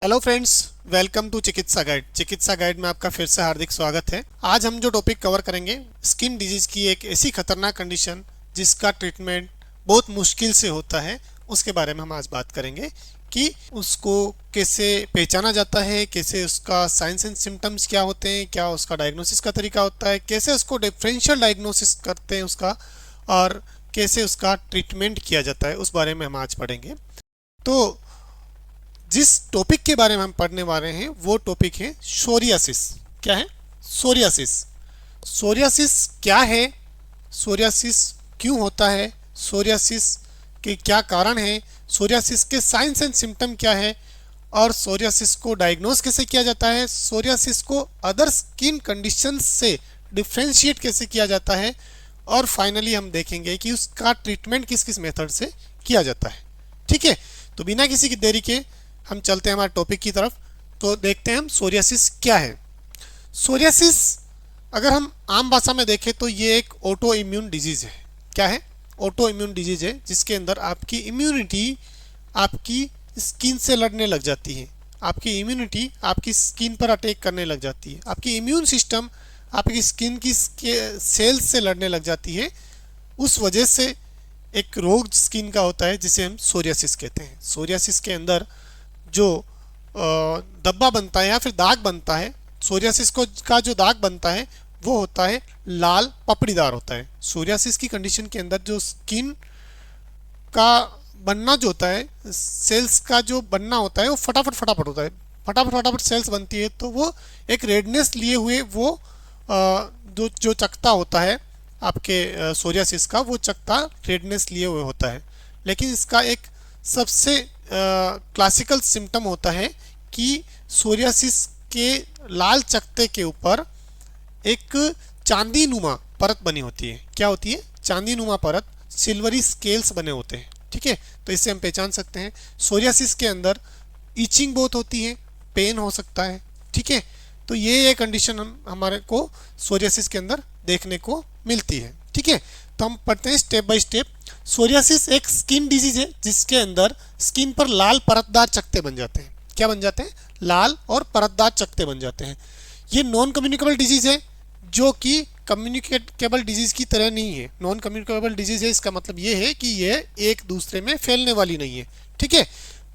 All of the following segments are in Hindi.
हेलो फ्रेंड्स, वेलकम टू चिकित्सा गाइड। चिकित्सा गाइड में आपका फिर से हार्दिक स्वागत है। आज हम जो टॉपिक कवर करेंगे, स्किन डिजीज की एक ऐसी खतरनाक कंडीशन जिसका ट्रीटमेंट बहुत मुश्किल से होता है, उसके बारे में हम आज बात करेंगे कि उसको कैसे पहचाना जाता है, कैसे उसका साइंस एंड सिम्टम्स क्या होते हैं, क्या उसका डायग्नोसिस का तरीका होता है, कैसे उसको डिफरेंशियल डायग्नोसिस करते हैं उसका, और कैसे उसका ट्रीटमेंट किया जाता है, उस बारे में हम आज पढ़ेंगे। तो जिस टॉपिक के बारे में हम पढ़ने वाले हैं वो टॉपिक है सोरियासिस। क्या है? सोरियासिस। सोरियासिस क्या है? सोरियासिस क्यों होता है? सोरियासिस के क्या कारण है? सोरियासिस के साइंस एंड सिम्टम क्या है? और सोरियासिस को डायग्नोस कैसे किया जाता है? सोरियासिस को अदर स्किन कंडीशंस से डिफ्रेंशिएट कैसे किया जाता है? और फाइनली हम देखेंगे कि उसका ट्रीटमेंट किस किस मेथड से किया जाता है। ठीक है, तो बिना किसी की देरी के हम चलते हैं हमारे टॉपिक की तरफ। तो देखते हैं हम सोरियासिस क्या है। सोरियासिस अगर हम आम भाषा में देखें तो ये एक ऑटो इम्यून डिजीज है। क्या है? ऑटो इम्यून डिजीज है जिसके अंदर आपकी इम्यूनिटी आपकी स्किन से लड़ने लग जाती है। आपकी इम्यूनिटी आपकी स्किन पर अटैक करने लग जाती है। आपकी इम्यून सिस्टम आपकी स्किन की सेल्स से लड़ने लग जाती है। उस वजह से एक रोग स्किन का होता है जिसे हम सोरियासिस कहते हैं। सोरियासिस के अंदर जो धब्बा बनता है या फिर दाग बनता है, सोरियासिस को का जो दाग बनता है वो होता है लाल पपड़ीदार होता है। सोरियासिस की कंडीशन के अंदर जो स्किन का बनना जो होता है, सेल्स का जो बनना होता है वो फटाफट फटाफट होता है। फटाफट फटाफट सेल्स बनती है तो वो एक रेडनेस लिए हुए वो जो चकता होता है आपके सोरियासिस का, वो चकता रेडनेस लिए हुए होता है। लेकिन इसका एक सबसे क्लासिकल सिम्टम होता है कि सोरियासिस के लाल चकते के ऊपर एक चांदी नुमा परत बनी होती है। क्या होती है? चांदी नुमा परत, सिल्वरी स्केल्स बने होते हैं। ठीक है, तो इससे हम पहचान सकते हैं सोरियासिस के अंदर ईचिंग बहुत होती है, पेन हो सकता है। ठीक है, तो ये कंडीशन हमारे को सोरियासिस के अंदर देखने को मिलती है। ठीक है, तो हम पढ़ते हैं स्टेप बाय स्टेप। सोरियासिस एक स्किन डिजीज है जिसके अंदर स्किन पर लाल परतदार चकते बन जाते हैं। क्या बन जाते हैं? लाल और परतदार चकते बन जाते हैं। ये नॉन कम्युनिकेबल डिजीज है जो कि कम्युनिकेबल डिजीज की तरह नहीं है। नॉन कम्युनिकेबल डिजीज है, इसका मतलब ये है कि ये एक दूसरे में फैलने वाली नहीं है। ठीक है,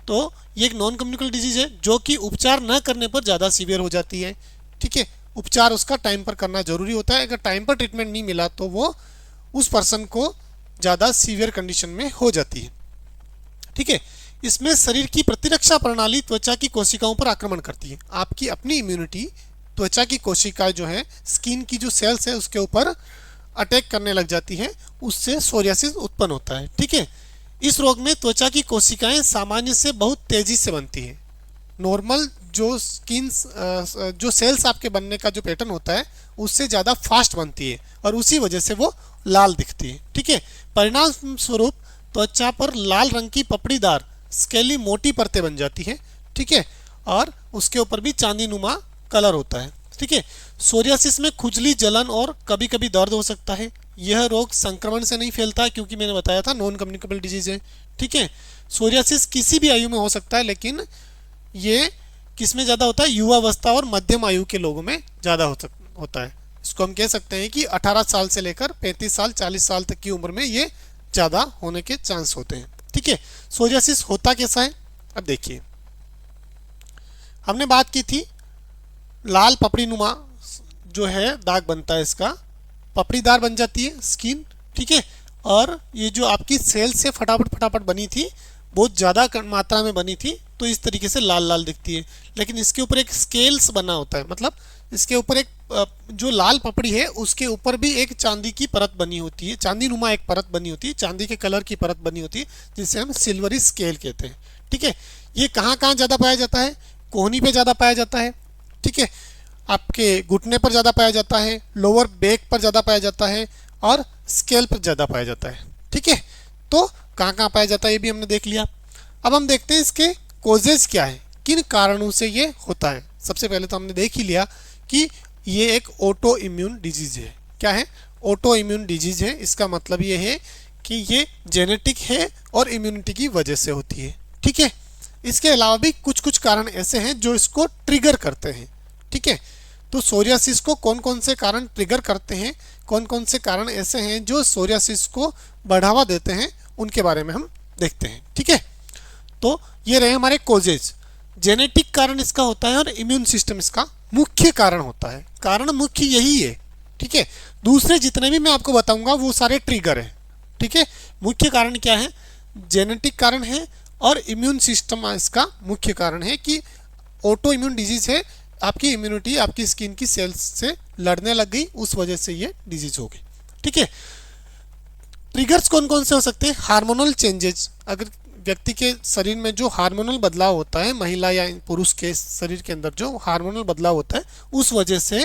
तो ये एक नॉन कम्युनिकेबल डिजीज है जो कि उपचार न करने पर ज़्यादा सीवियर हो जाती है। ठीक है, उपचार उसका टाइम पर करना जरूरी होता है। अगर टाइम पर ट्रीटमेंट नहीं मिला तो वो उस पर्सन को ज़्यादा सीवियर कंडीशन में हो जाती है। ठीक है, इसमें शरीर की प्रतिरक्षा प्रणाली त्वचा की कोशिकाओं पर आक्रमण करती है। आपकी अपनी इम्यूनिटी त्वचा की कोशिकाएं जो है, स्किन की जो सेल्स है उसके ऊपर अटैक करने लग जाती है, उससे सोरियासिस उत्पन्न होता है। ठीक है, इस रोग में त्वचा की कोशिकाएं सामान्य से बहुत तेजी से बनती है। नॉर्मल जो स्किन जो सेल्स आपके बनने का जो पैटर्न होता है उससे ज़्यादा फास्ट बनती है और उसी वजह से वो लाल दिखती है। ठीक है, परिणाम स्वरूप त्वचा पर लाल रंग की पपड़ीदार स्केली मोटी परतें बन जाती है। ठीक है, और उसके ऊपर भी चांदी नुमा कलर होता है। ठीक है, सोरियासिस में खुजली, जलन और कभी कभी दर्द हो सकता है। यह रोग संक्रमण से नहीं फैलता क्योंकि मैंने बताया था नॉन कम्युनिकेबल डिजीज है। ठीक है, सोरियासिस किसी भी आयु में हो सकता है, लेकिन ये किस में ज़्यादा होता है? युवावस्था और मध्यम आयु के लोगों में ज़्यादा होता है। इसको हम कह सकते हैं कि 18 साल से लेकर 35 साल 40 साल तक की उम्र में ये ज़्यादा होने के चांस होते हैं। ठीक है, सोरियासिस होता कैसा है? अब देखिए, हमने बात की थी लाल पपड़ी नुमा जो है दाग बनता है, इसका पपड़ीदार बन जाती है स्किन। ठीक है, और ये जो आपकी सेल से फटाफट फटाफट बनी थी, बहुत ज़्यादा मात्रा में बनी थी, तो इस तरीके से लाल लाल दिखती है। लेकिन इसके ऊपर एक स्केल्स बना होता है, मतलब इसके ऊपर एक जो लाल पपड़ी है उसके ऊपर भी एक चांदी की परत बनी होती है, चांदी नुमा एक परत बनी होती है, चांदी के कलर की परत बनी होती है, जिसे हम सिल्वरी स्केल कहते हैं। ठीक है, ये कहाँ कहाँ ज़्यादा पाया जाता है? कोहनी पे ज़्यादा पाया जाता है। ठीक है, आपके घुटने पर ज़्यादा पाया जाता है, लोअर बैक पर ज़्यादा पाया जाता है और स्केल पर ज़्यादा पाया जाता है। ठीक है, तो कहाँ कहाँ पाया जाता है ये भी हमने देख लिया। अब हम देखते हैं इसके कोजेज क्या है, किन कारणों से ये होता है। सबसे पहले तो हमने देख ही लिया कि ये एक ऑटो इम्यून डिजीज है। क्या है? ऑटो इम्यून डिजीज है। इसका मतलब ये है कि ये जेनेटिक है और इम्यूनिटी की वजह से होती है। ठीक है, इसके अलावा भी कुछ कुछ कारण ऐसे हैं जो इसको ट्रिगर करते हैं। ठीक है, तो सोरियासिस को कौन कौन से कारण ट्रिगर करते हैं, कौन कौन से कारण ऐसे हैं जो सोरियासिस को बढ़ावा देते हैं, उनके बारे में हम देखते हैं। ठीक है, तो ये रहे हमारे कोजेज। जेनेटिक कारण इसका होता है और इम्यून सिस्टम इसका मुख्य कारण होता है। कारण मुख्य यही है। ठीक है, दूसरे जितने भी मैं आपको बताऊंगा वो सारे ट्रिगर है। ठीक है, मुख्य कारण क्या है, जेनेटिक कारण है और इम्यून सिस्टम इसका मुख्य कारण है कि ऑटो इम्यून डिजीज है, आपकी इम्यूनिटी आपकी स्किन की सेल्स से लड़ने लग गई, उस वजह से ये डिजीज हो गई। ठीक है, ट्रिगर्स कौन कौन से हो सकते हैं, हार्मोनल चेंजेस, अगर व्यक्ति के शरीर में जो हार्मोनल बदलाव होता है, महिला या पुरुष के शरीर के अंदर जो हार्मोनल बदलाव होता है, उस वजह से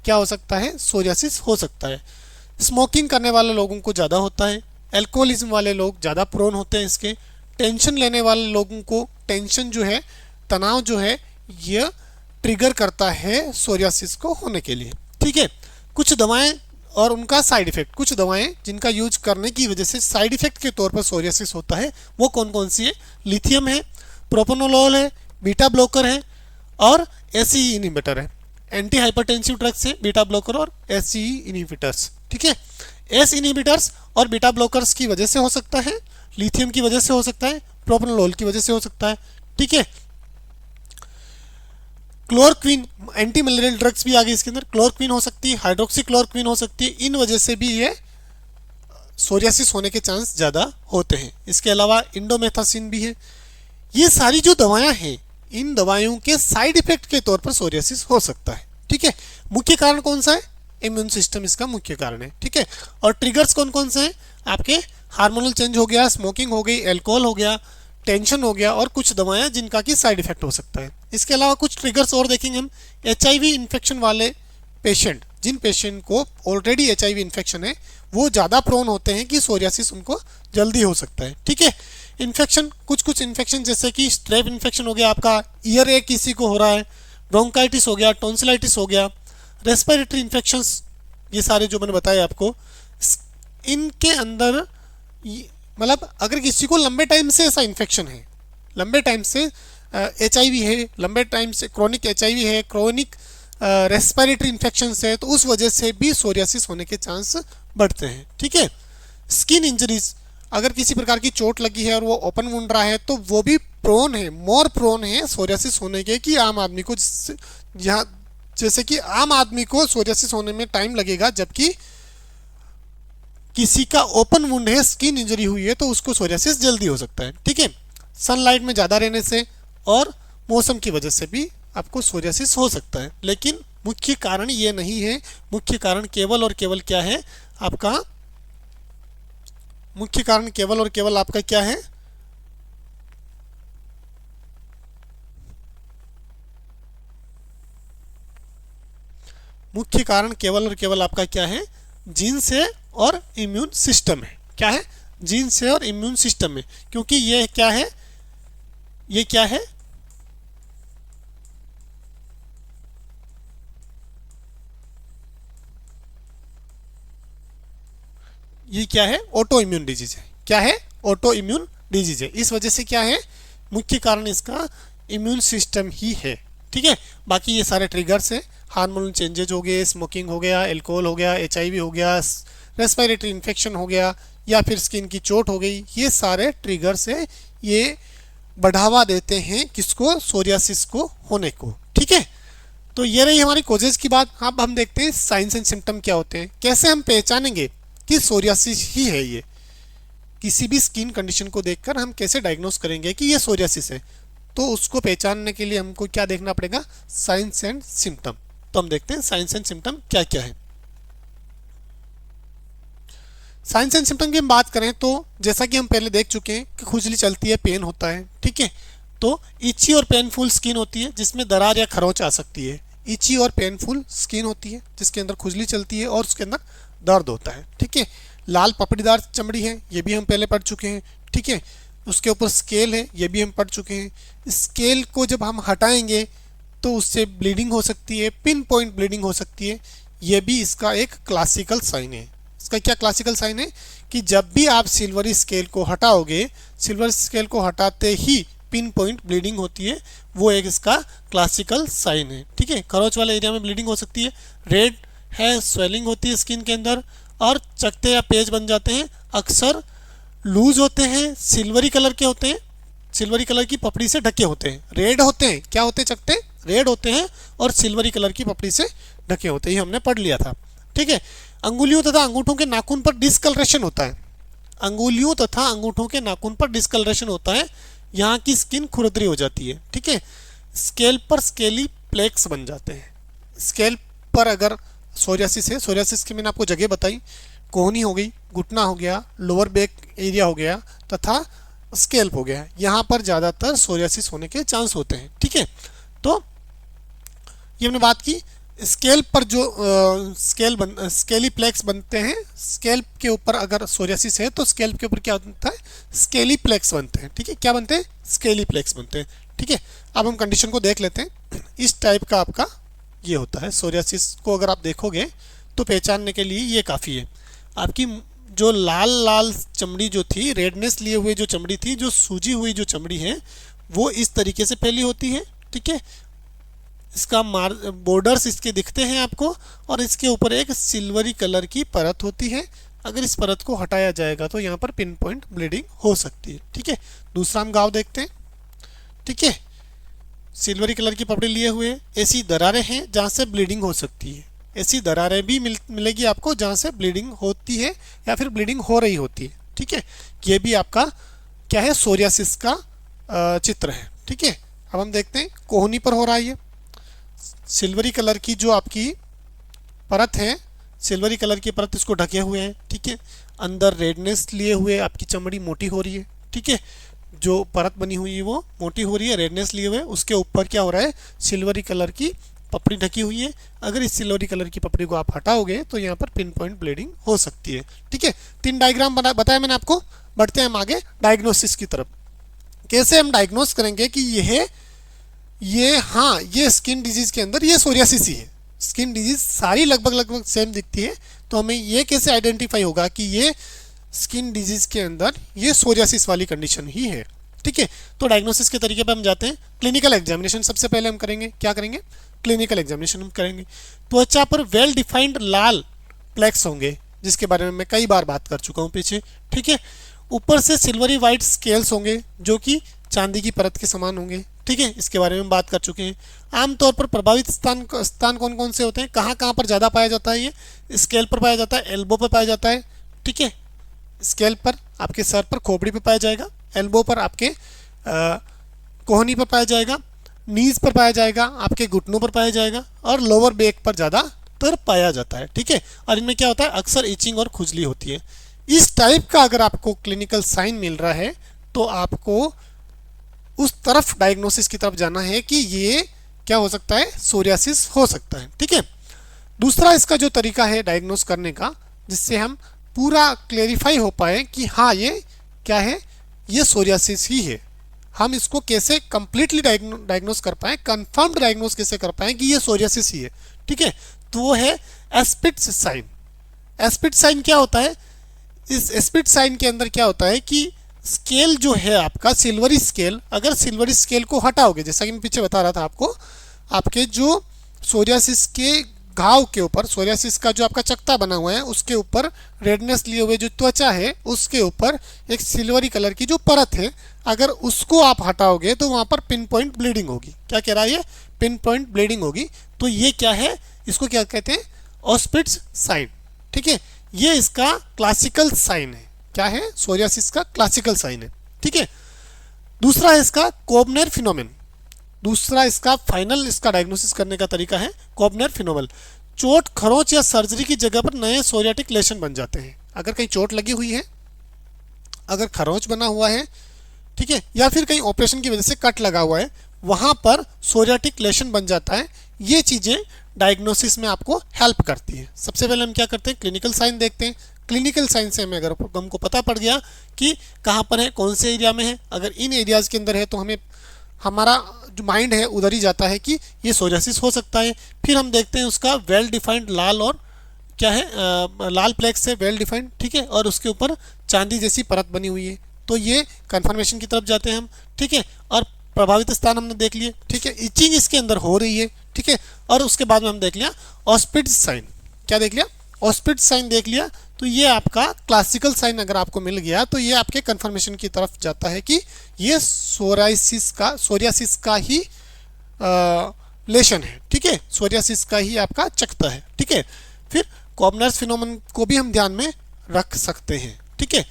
क्या हो सकता है, सोरियासिस हो सकता है। स्मोकिंग करने वाले लोगों को ज़्यादा होता है, एल्कोहलिज्म वाले लोग ज़्यादा प्रोन होते हैं इसके, टेंशन लेने वाले लोगों को टेंशन जो है, तनाव जो है, यह ट्रिगर करता है सोरियासिस को होने के लिए। ठीक है, कुछ दवाएं और उनका साइड इफेक्ट, कुछ दवाएं जिनका यूज करने की वजह से साइड इफेक्ट के तौर पर सोरियासिस होता है, वो कौन कौन सी है, लिथियम है, प्रोपेनोलोल है, बीटा ब्लॉकर है और एसई इनहिबिटर है। एंटी हाइपरटेंसिव ड्रग्स है बीटा ब्लॉकर और एसई इनहिबिटर्स। ठीक है, एस इनहिबिटर्स और बीटा ब्लॉकर्स की वजह से हो सकता है, लिथियम की वजह से हो सकता है, प्रोपेनोलोल की वजह से हो सकता है। ठीक है, क्लोरोक्विन, एंटी मलेरियल ड्रग्स भी आ गई इसके अंदर, क्लोरोक्विन हो सकती है, हाइड्रोक्सी क्लोरोक्विन हो सकती है, इन वजह से भी ये सोरियासिस होने के चांस ज़्यादा होते हैं। इसके अलावा इंडोमेथासिन भी है। ये सारी जो दवाएं हैं, इन दवाइयों के साइड इफेक्ट के तौर पर सोरियासिस हो सकता है। ठीक है, मुख्य कारण कौन सा है, इम्यून सिस्टम इसका मुख्य कारण है। ठीक है, और ट्रिगर्स कौन कौन से हैं, आपके हार्मोनल चेंज हो गया, स्मोकिंग हो गई, अल्कोहल हो गया, टेंशन हो गया और कुछ दवाएं जिनका कि साइड इफेक्ट हो सकता है। इसके अलावा कुछ ट्रिगर्स और देखेंगे हम, एचआईवी इन्फेक्शन वाले पेशेंट, जिन पेशेंट को ऑलरेडी एचआईवी इन्फेक्शन है, वो ज़्यादा प्रोन होते हैं कि सोरियासिस उनको जल्दी हो सकता है। ठीक है, इन्फेक्शन, कुछ कुछ इन्फेक्शन जैसे कि स्ट्रेप इन्फेक्शन हो गया, आपका ईयर एक किसी को हो रहा है, ब्रोंकाइटिस हो गया, टॉन्सिलाइटिस हो गया, रेस्पिरेटरी इन्फेक्शंस, ये सारे जो मैंने बताए आपको, इनके अंदर मतलब अगर किसी को लंबे टाइम से ऐसा इन्फेक्शन है, लंबे टाइम से एचआईवी है, लंबे टाइम से क्रोनिक एचआईवी है, क्रोनिक रेस्पिरेटरी इन्फेक्शंस है, तो उस वजह से भी सोरियासिस होने के चांस बढ़ते हैं। ठीक है, स्किन इंजरीज, अगर किसी प्रकार की चोट लगी है और वो ओपन वुंड रहा है, तो वो भी प्रोन है, मोर प्रोन है सोरियासिस होने के कि आम आदमी को, जैसे कि आम आदमी को सोरियासिस होने में टाइम लगेगा, जबकि किसी का ओपन वुंड है, स्किन इंजरी हुई है, तो उसको सोरियासिस जल्दी हो सकता है। ठीक है, सनलाइट में ज़्यादा रहने से और मौसम की वजह से भी आपको सोरियासिस हो सकता है, लेकिन मुख्य कारण ये नहीं है। मुख्य कारण केवल और केवल क्या है आपका, मुख्य कारण केवल और केवल आपका क्या है, मुख्य कारण केवल और केवल आपका क्या है, जीन्स है और इम्यून सिस्टम है। क्या है, जीन्स है और इम्यून सिस्टम है, क्योंकि ये क्या है, ये क्या है, ये क्या है, ऑटो इम्यून डिजीज है। क्या है, ऑटो इम्यून डिजीज है। इस वजह से क्या है, मुख्य कारण इसका इम्यून सिस्टम ही है। ठीक है, बाकी ये सारे ट्रिगर्स हैं, हार्मोनल चेंजेज हो गए, स्मोकिंग हो गया, अल्कोहल हो गया, एचआईवी हो गया, रेस्पिरेटरी इन्फेक्शन हो गया, या फिर स्किन की चोट हो गई, ये सारे ट्रिगर्स हैं, ये बढ़ावा देते हैं किसको, सोरियासिस को होने को। ठीक है, तो ये रही हमारी कोजेज की बात। अब हम देखते हैं साइंस एंड सिम्टम क्या होते हैं, कैसे हम पहचानेंगे कि सोरियासिस ही है। ये किसी भी स्किन कंडीशन को देखकर हम कैसे डायग्नोस करेंगे कि ये सोरियासिस है, तो उसको पहचानने के लिए हमको क्या देखना पड़ेगा, साइंस एंड सिम्टम। तो हम देखते हैं साइंस एंड सिम्टम क्या क्या है। साइंस एंड सिम्टम की हम बात करें तो जैसा कि हम पहले देख चुके हैं कि खुजली चलती है, पेन होता है। ठीक है, तो इची और पेनफुल स्किन होती है जिसमें दरार या खरोंच आ सकती है। इची और पेनफुल स्किन होती है जिसके अंदर खुजली चलती है और उसके अंदर दर्द होता है। ठीक है, लाल पपड़ीदार चमड़ी है, ये भी हम पहले पढ़ चुके हैं। ठीक है, उसके ऊपर स्केल है, ये भी हम पढ़ चुके हैं। स्केल को जब हम हटाएंगे तो उससे ब्लीडिंग हो सकती है, पिन पॉइंट ब्लीडिंग हो सकती है, ये भी इसका एक क्लासिकल साइन है। इसका क्या क्लासिकल साइन है कि जब भी आप सिल्वरी स्केल को हटाओगे, सिल्वर स्केल को हटाते ही पिन पॉइंट ब्लीडिंग होती है, वो एक इसका क्लासिकल साइन है। ठीक है, खरोच वाले एरिया में ब्लीडिंग हो सकती है, रेड है, स्वेलिंग होती है स्किन के अंदर, और चकते या पेज बन जाते हैं, अक्सर लूज होते हैं, सिल्वरी कलर के होते हैं, सिल्वरी कलर की पपड़ी से ढके होते हैं, रेड होते हैं, क्या होते हैं चकते, रेड होते हैं और सिल्वरी कलर की पपड़ी से ढके होते हैं, ये हमने पढ़ लिया था। ठीक है, अंगुलियों तथा अंगूठों के नाखून पर डिस्कलरेशन होता है, अंगुलियों तथा अंगूठों के नाखून पर डिस्कलरेशन होता है, यहाँ की स्किन खुरदरी हो जाती है। ठीक है, स्केल पर स्केली प्लेक्स बन जाते हैं, स्केल पर अगर सोरियासिस है, सोरियासिस की मैंने आपको जगह बताई, कोहनी हो गई, घुटना हो गया, लोअर बैक एरिया हो गया तथा स्केल्प हो गया, यहाँ पर ज़्यादातर सोरियासिस होने के चांस होते हैं। ठीक है, तो ये हमने बात की। स्केल्प पर जो स्केली प्लेक्स बनते हैं, स्केल्प के ऊपर अगर सोरियासिस है तो स्केल्प के ऊपर क्या होता है, स्केली प्लेक्स बनते हैं। ठीक है, क्या बनते हैं, स्केली प्लेक्स बनते हैं। ठीक है, अब हम कंडीशन को देख लेते हैं। इस टाइप का आपका ये होता है, सोरियासिस को अगर आप देखोगे तो पहचानने के लिए ये काफ़ी है। आपकी जो लाल लाल चमड़ी जो थी, रेडनेस लिए हुए जो चमड़ी थी, जो सूजी हुई जो चमड़ी है, वो इस तरीके से फैली होती है। ठीक है, इसका बॉर्डर्स इसके दिखते हैं आपको, और इसके ऊपर एक सिल्वरी कलर की परत होती है। अगर इस परत को हटाया जाएगा तो यहाँ पर पिन पॉइंट ब्लीडिंग हो सकती है। ठीक है, दूसरा हम घाव देखते हैं। ठीक है, सिल्वरी कलर की पपड़ी लिए हुए, ऐसी दरारें हैं जहाँ से ब्लीडिंग हो सकती है, ऐसी दरारें भी मिलेगी आपको जहाँ से ब्लीडिंग होती है या फिर ब्लीडिंग हो रही होती है। ठीक है, ये भी आपका क्या है, सोरियासिस का चित्र है। ठीक है, अब हम देखते हैं कोहनी पर हो रहा है, ये सिल्वरी कलर की जो आपकी परत है, सिल्वरी कलर की परत इसको ढके हुए हैं। ठीक है, अंदर रेडनेस लिए हुए आपकी चमड़ी मोटी हो रही है। ठीक है, जो परत बनी हुई है वो मोटी हो रही है, रेडनेस लिए हुए, उसके ऊपर क्या हो रहा है, सिल्वरी कलर की पपड़ी ढकी हुई है। अगर इस सिल्वरी कलर की पपड़ी को आप हटाओगे तो यहाँ पर पिन पॉइंट ब्लीडिंग हो सकती है। ठीक है, 3 डायग्राम बताया मैंने आपको। बढ़ते हैं हम आगे डायग्नोसिस की तरफ। कैसे हम डायग्नोस करेंगे कि ये स्किन डिजीज के अंदर ये सोरियासिस ही है। स्किन डिजीज सारी लगभग सेम दिखती है, तो हमें ये कैसे आइडेंटिफाई होगा कि ये स्किन डिजीज के अंदर ये सोरियासिस वाली कंडीशन ही है। ठीक है, तो डायग्नोसिस के तरीके पे हम जाते हैं। क्लिनिकल एग्जामिनेशन सबसे पहले हम करेंगे, क्या करेंगे, क्लिनिकल एग्जामिनेशन हम करेंगे। त्वचा पर वेल डिफाइंड लाल प्लेक्स होंगे, जिसके बारे में मैं कई बार बात कर चुका हूँ पीछे। ठीक है, ऊपर से सिल्वरी वाइट स्केल्स होंगे जो कि चांदी की परत के समान होंगे। ठीक है, इसके बारे में हम बात कर चुके हैं। आमतौर पर प्रभावित स्थान कौन कौन से होते हैं, कहाँ कहाँ पर ज़्यादा पाया जाता है, ये स्केल पर पाया जाता है, एल्बो पर पाया जाता है। ठीक है, स्केल पर आपके सर पर, खोपड़ी पर पाया जाएगा, एल्बो पर आपके कोहनी पर पाया जाएगा, नीज पर पाया जाएगा, आपके घुटनों पर पाया जाएगा, और लोअर बैक पर ज़्यादातर पाया जाता है। ठीक है, और इनमें क्या होता है, अक्सर इचिंग और खुजली होती है। इस टाइप का अगर आपको क्लिनिकल साइन मिल रहा है तो आपको उस तरफ डायग्नोसिस की तरफ जाना है कि ये क्या हो सकता है, सोरियासिस हो सकता है। ठीक है, दूसरा इसका जो तरीका है डायग्नोस करने का, जिससे हम पूरा क्लेरिफाई हो पाए कि हाँ ये क्या है, ये सोरियासिस ही है, हम इसको कैसे कंप्लीटली डायग्नोस कर पाएँ, कंफर्म्ड डायग्नोस कैसे कर पाएँ कि ये सोरियासिस ही है। ठीक है, तो वो है एस्पिट्स साइन। एस्पिट्स साइन क्या होता है, इस एस्पिट्स साइन के अंदर क्या होता है कि स्केल जो है आपका सिल्वरी स्केल, अगर सिल्वरी स्केल को हटाओगे, जैसा कि मैं पीछे बता रहा था आपको, आपके जो सोरियासिस के घाव के ऊपर, सोरियासिस का जो आपका चकता बना हुआ है उसके ऊपर रेडनेस लिए हुए जो त्वचा है उसके ऊपर एक सिल्वरी कलर की जो परत है, अगर उसको आप हटाओगे तो वहाँ पर पिन पॉइंट ब्लीडिंग होगी। क्या कह रहा है ये, पिन पॉइंट ब्लीडिंग होगी। तो ये क्या है, इसको क्या कहते हैं, ऑस्पिट्स साइन। ठीक है, ये इसका क्लासिकल साइन है। क्या है, सोरियासिस का क्लासिकल साइन है। ठीक है, दूसरा है इसका कोबनर फिनोमेन। दूसरा इसका फाइनल इसका डायग्नोसिस करने का तरीका है कोबनर फिनोमेन। चोट, खरोंच या सर्जरी की जगह पर नए सोरियाटिक लेशन बन जाते हैं। अगर कहीं चोट लगी हुई है, अगर खरोंच बना हुआ है, ठीक है, या फिर कहीं ऑपरेशन की वजह से कट लगा हुआ है, वहाँ पर सोरियाटिक लेशन बन जाता है। ये चीज़ें डायग्नोसिस में आपको हेल्प करती है। सबसे पहले हम क्या करते हैं, क्लिनिकल साइन देखते हैं। क्लिनिकल साइन से हमें अगर हमको पता पड़ गया कि कहाँ पर है, कौन से एरिया में है, अगर इन एरियाज़ के अंदर है तो हमें हमारा जो माइंड है उधर ही जाता है कि ये सोरियासिस हो सकता है। फिर हम देखते हैं उसका वेल डिफाइंड लाल और क्या है लाल प्लेक्स है वेल डिफाइंड। ठीक है, और उसके ऊपर चांदी जैसी परत बनी हुई है। तो ये कन्फर्मेशन की तरफ जाते हैं हम, ठीक है। और प्रभावित स्थान हमने देख लिए, ठीक है। इचिंग इसके अंदर हो रही है, ठीक है। और उसके बाद में हम देख लिया ऑस्पिड साइन, क्या देख लिया, ऑस्पिड साइन देख लिया। तो ये आपका क्लासिकल साइन अगर आपको मिल गया तो ये आपके कन्फर्मेशन की तरफ जाता है कि ये सोरियासिस का ही लेशन है, ठीक है। सोरियासिस का ही आपका चकता है, ठीक है। फिर कॉबनर्स फिनोमेनन को भी हम ध्यान में रख सकते हैं, ठीक है।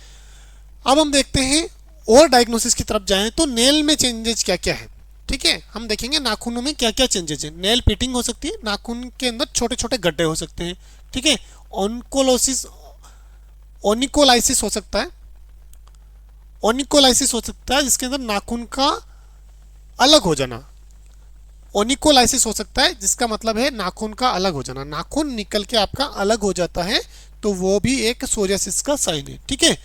अब हम देखते हैं और डायग्नोसिस की तरफ जाएं तो नेल में चेंजेस क्या क्या है, ठीक है। हम देखेंगे नाखूनों में क्या क्या चेंजेस है। नेल पिटिंग हो सकती है, नाखून के अंदर छोटे छोटे गड्ढे हो सकते हैं, ठीक है। ओनिकोलाइसिस हो सकता है, ओनिकोलाइसिस हो सकता है जिसके अंदर नाखून का अलग हो जाना। ओनिकोलाइसिस हो सकता है जिसका मतलब है नाखून का अलग हो जाना, नाखून निकल के आपका अलग हो जाता है, तो वो भी एक सोरियासिस का साइन है, ठीक है।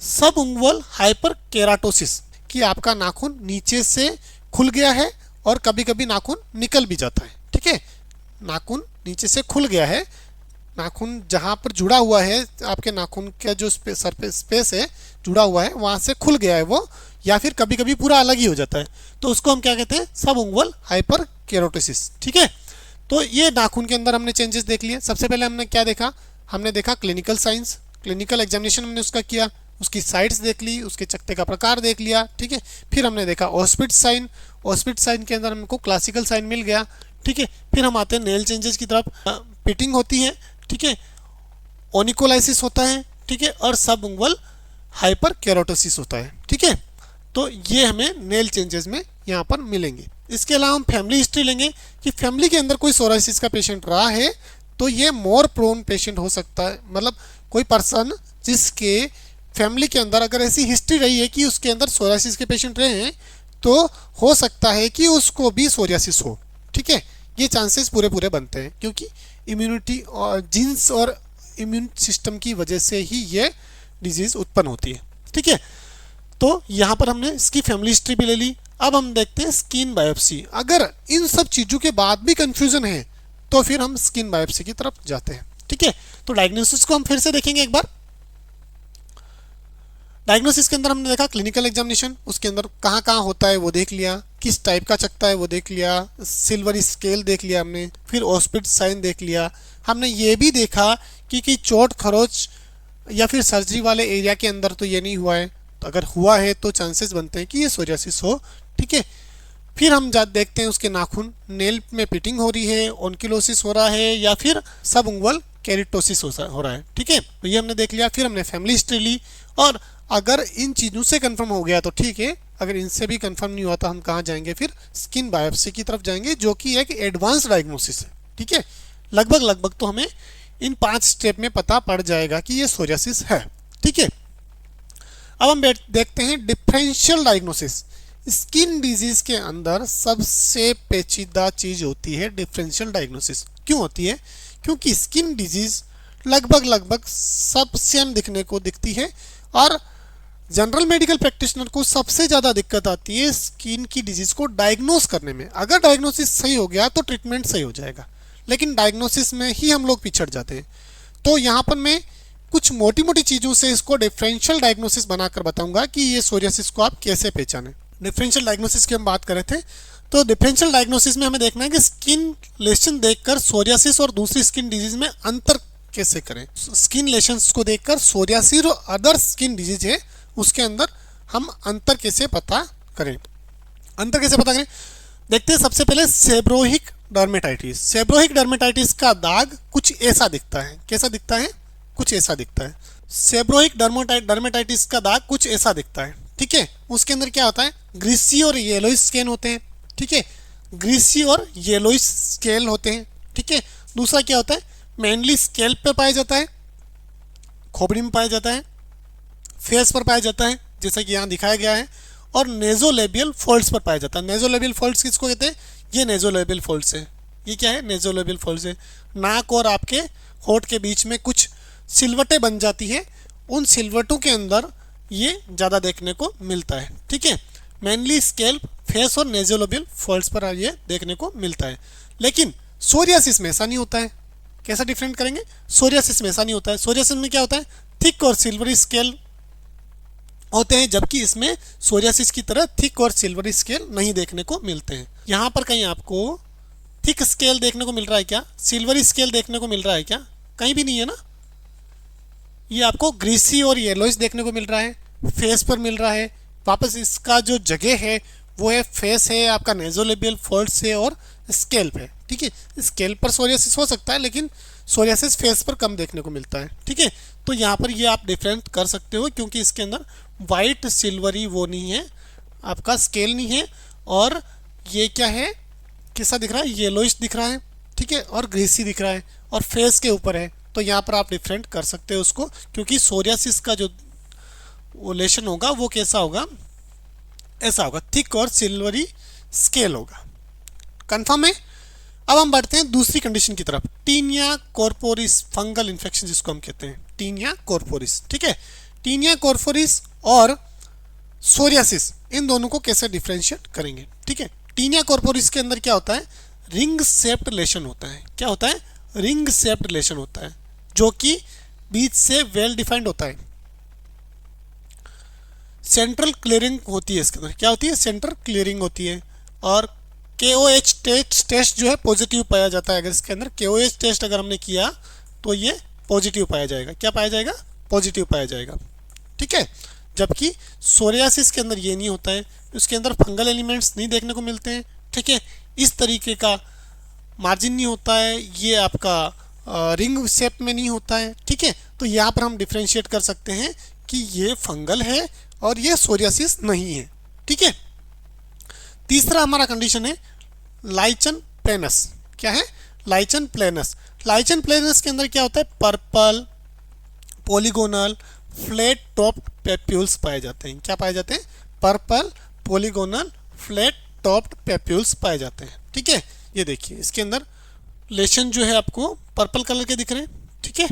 सब उंगवल हाइपर केराटोसिस कि आपका नाखून नीचे से खुल गया है और कभी कभी नाखून निकल भी जाता है, ठीक है। नाखून नीचे से खुल गया है, नाखून जहाँ पर जुड़ा हुआ है आपके नाखून का जो स्पेस है जुड़ा हुआ है वहाँ से खुल गया है वो, या फिर कभी कभी पूरा अलग ही हो जाता है, तो उसको हम क्या कहते हैं, सब उंगवल हाइपर केरोटिसिस, ठीक है। तो ये नाखून के अंदर हमने चेंजेस देख लिए। सबसे पहले हमने क्या देखा, हमने देखा क्लिनिकल साइंस, क्लिनिकल एग्जामिनेशन हमने उसका किया, उसकी साइट्स देख ली, उसके चकते का प्रकार देख लिया, ठीक है। फिर हमने देखा ऑस्पिड साइन, ऑस्पिड साइन के अंदर हमको क्लासिकल साइन मिल गया, ठीक है। फिर हम आते हैं नेल चेंजेस की तरफ, पिटिंग होती है, ठीक है, ओनिकोलाइसिस होता है, ठीक है, और सब उंगवल हाइपर केरोटोसिस होता है, ठीक है। तो ये हमें नेल चेंजेस में यहाँ पर मिलेंगे। इसके अलावा हम फैमिली हिस्ट्री लेंगे कि फैमिली के अंदर कोई सोराइसिस का पेशेंट रहा है तो ये मोर प्रोन पेशेंट हो सकता है, मतलब कोई पर्सन जिसके फैमिली के अंदर अगर ऐसी हिस्ट्री रही है कि उसके अंदर सोराइसिस के पेशेंट रहे हैं तो हो सकता है कि उसको भी सोरियासिस हो, ठीक है। ये चांसेस पूरे पूरे बनते हैं क्योंकि इम्यूनिटी और जीन्स और इम्यून सिस्टम की वजह से ही ये डिजीज़ उत्पन्न होती है, ठीक है। तो यहाँ पर हमने इसकी फैमिली हिस्ट्री भी ले ली। अब हम देखते हैं स्किन बायोप्सी। अगर इन सब चीज़ों के बाद भी कंफ्यूजन है तो फिर हम स्किन बायोप्सी की तरफ जाते हैं, ठीक है। तो डायग्नोसिस को हम फिर से देखेंगे एक बार। डायग्नोसिस के अंदर हमने देखा क्लिनिकल एग्जामिनेशन, उसके अंदर कहाँ कहाँ होता है वो देख लिया, किस टाइप का चकता है वो देख लिया, सिल्वर स्केल देख लिया हमने, फिर ऑस्पिड साइन देख लिया। हमने ये भी देखा कि चोट खरोच या फिर सर्जरी वाले एरिया के अंदर तो ये नहीं हुआ है, तो अगर हुआ है तो चांसेस बनते हैं कि ये सोरियासिस हो, ठीक है। फिर हम देखते हैं उसके नाखून, नेल में पिटिंग हो रही है, ऑनकिलोसिस हो रहा है या फिर सब उंगवल केरिटोसिस हो रहा है, ठीक है। तो ये हमने देख लिया। फिर हमने फैमिली हिस्ट्री ली और अगर इन चीज़ों से कंफर्म हो गया तो ठीक है, अगर इनसे भी कंफर्म नहीं हुआ तो हम कहाँ जाएंगे, फिर स्किन बायोप्सी की तरफ जाएंगे जो कि एक एडवांस डायग्नोसिस है, ठीक है। लगभग तो हमें इन 5 स्टेप में पता पड़ जाएगा कि ये सोरियासिस है, ठीक है। अब हम देखते हैं डिफरेंशियल डायग्नोसिस। स्किन डिजीज के अंदर सबसे पेचीदा चीज होती है डिफरेंशियल डायग्नोसिस। क्यों होती है? क्योंकि स्किन डिजीज लगभग सब सेम दिखने को दिखती है और जनरल मेडिकल प्रैक्टिशनर को सबसे ज़्यादा दिक्कत आती है स्किन की डिजीज को डायग्नोस करने में। अगर डायग्नोसिस सही हो गया तो ट्रीटमेंट सही हो जाएगा, लेकिन डायग्नोसिस में ही हम लोग पिछड़ जाते हैं। तो यहाँ पर मैं कुछ मोटी मोटी चीज़ों से इसको डिफरेंशियल डायग्नोसिस बनाकर बताऊंगा कि ये सोरियासिस को आप कैसे पहचानें। डिफरेंशियल डायग्नोसिस की हम बात कर रहे थे, तो डिफरेंशियल डायग्नोसिस में हमें देखना है कि स्किन लेशन देखकर सोरियासिस और दूसरी स्किन डिजीज में अंतर कैसे करें। स्किन लेशंस को देखकर सोरियासिस और अदर स्किन डिजीज है उसके अंदर हम अंतर कैसे पता करें। देखते हैं सबसे पहले सेब्रोइक डर्मेटाइटिस। सेब्रोइक डर्मेटाइटिस का दाग कुछ ऐसा दिखता है। कैसा दिखता है? कुछ ऐसा दिखता है। सेब्रोइक डर्मेटाइटिस का दाग कुछ ऐसा दिखता है, ठीक है। उसके अंदर क्या होता है? ग्रीसी और येलोइश स्केन होते हैं, ठीक है। ग्रीसी और येलोइश स्केल होते हैं, ठीक है। दूसरा क्या होता है? मेनली स्केल्प पे पाया जाता है, खोपड़ी में पाया जाता है, फेस पर पाया जाता है जैसा कि यहाँ दिखाया गया है, और नेजोलेबियल फोल्ड्स पर पाया जाता है। नेजोलेबियल फोल्ड्स किसको कहते हैं? ये नेजोलेबियल फोल्ड्स है। ये क्या है? नेजोलेबियल फोल्ड्स है। नाक और आपके होठ के बीच में कुछ सिलवटें बन जाती है, उन सिलवटों के अंदर ये ज़्यादा देखने को मिलता है, ठीक है। मेनली स्केल्प, फेस और नेजोलेबियल फोल्ड्स पर ये देखने को मिलता है। लेकिन सोरियासिस में ऐसा नहीं होता है। कैसा डिफरेंट करेंगे? सोरियासिस में ऐसा नहीं होता है। सोरियासिस में क्या होता है? थिक और सिल्वरी स्केल होते हैं, जबकि इसमें सोरियासिस की तरह थिक और सिल्वरी स्केल नहीं देखने को मिलते हैं। यहाँ पर कहीं आपको थिक स्केल देखने को मिल रहा है क्या, सिल्वरी स्केल देखने को मिल रहा है क्या? कहीं भी नहीं है ना। ये आपको ग्रीसी और येलोइश देखने को मिल रहा है, फेस पर मिल रहा है। वापस इसका जो जगह है वो है फेस है, आपका नेजोलेबियल फोल्ड्स है और स्केल्प है। ठीक है, स्केल पर सोरियासिस हो सकता है लेकिन सोरियासिस फेस पर कम देखने को मिलता है। ठीक है, तो यहाँ पर ये आप डिफरेंट कर सकते हो क्योंकि इसके अंदर वाइट सिल्वरी वो नहीं है, आपका स्केल नहीं है, और ये क्या है, कैसा दिख रहा है, येलोइश दिख रहा है। ठीक है, और ग्रीसी दिख रहा है और फेस के ऊपर है। तो यहाँ पर आप डिफरेंट कर सकते हो उसको, क्योंकि सोरियासिस का जो लेशन होगा वो कैसा होगा, ऐसा होगा, थिक और सिल्वरी स्केल होगा। कंफर्म है। अब हम बढ़ते हैं दूसरी कंडीशन की तरफ, टीनिया कॉर्पोरिस फंगल इन्फेक्शन जिसको हम कहते हैं, टीनिया कॉर्पोरिस। ठीक है, टीनिया कॉर्पोरिस और सोरियासिस इन दोनों को कैसे डिफरेंशिएट करेंगे। ठीक है, टीनिया कॉर्पोरिस के अंदर क्या होता है, रिंग शेप्ड लेशन होता है। क्या होता है, रिंग शेप्ड लेशन होता है, जो कि बीच से वेल डिफाइंड होता है। सेंट्रल क्लियरिंग होती है इसके अंदर, क्या होती है, सेंट्रल क्लियरिंग होती है। और KOH टेस्ट जो है पॉजिटिव पाया जाता है। अगर इसके अंदर KOH टेस्ट अगर हमने किया तो ये पॉजिटिव पाया जाएगा। क्या पाया जाएगा, पॉजिटिव पाया जाएगा। ठीक है, जबकि सोरियासिस के अंदर ये नहीं होता है, उसके अंदर फंगल एलिमेंट्स नहीं देखने को मिलते हैं। ठीक है, इस तरीके का मार्जिन नहीं होता है, ये आपका रिंग शेप में नहीं होता है। ठीक है, तो यहाँ पर हम डिफ्रेंशिएट कर सकते हैं कि ये फंगल है और ये सोरियासिस नहीं है। ठीक है, तीसरा हमारा कंडीशन है लाइचन प्लेनस। क्या है, लाइचन प्लेनस। लाइचन प्लेनस के अंदर क्या होता है, purple polygonal flat topped papules पाए जाते हैं। क्या पाए जाते हैं, purple polygonal flat topped papules पाए जाते हैं। ठीक है, ये देखिए इसके अंदर लेशन जो है आपको पर्पल कलर के दिख रहे हैं। ठीक है,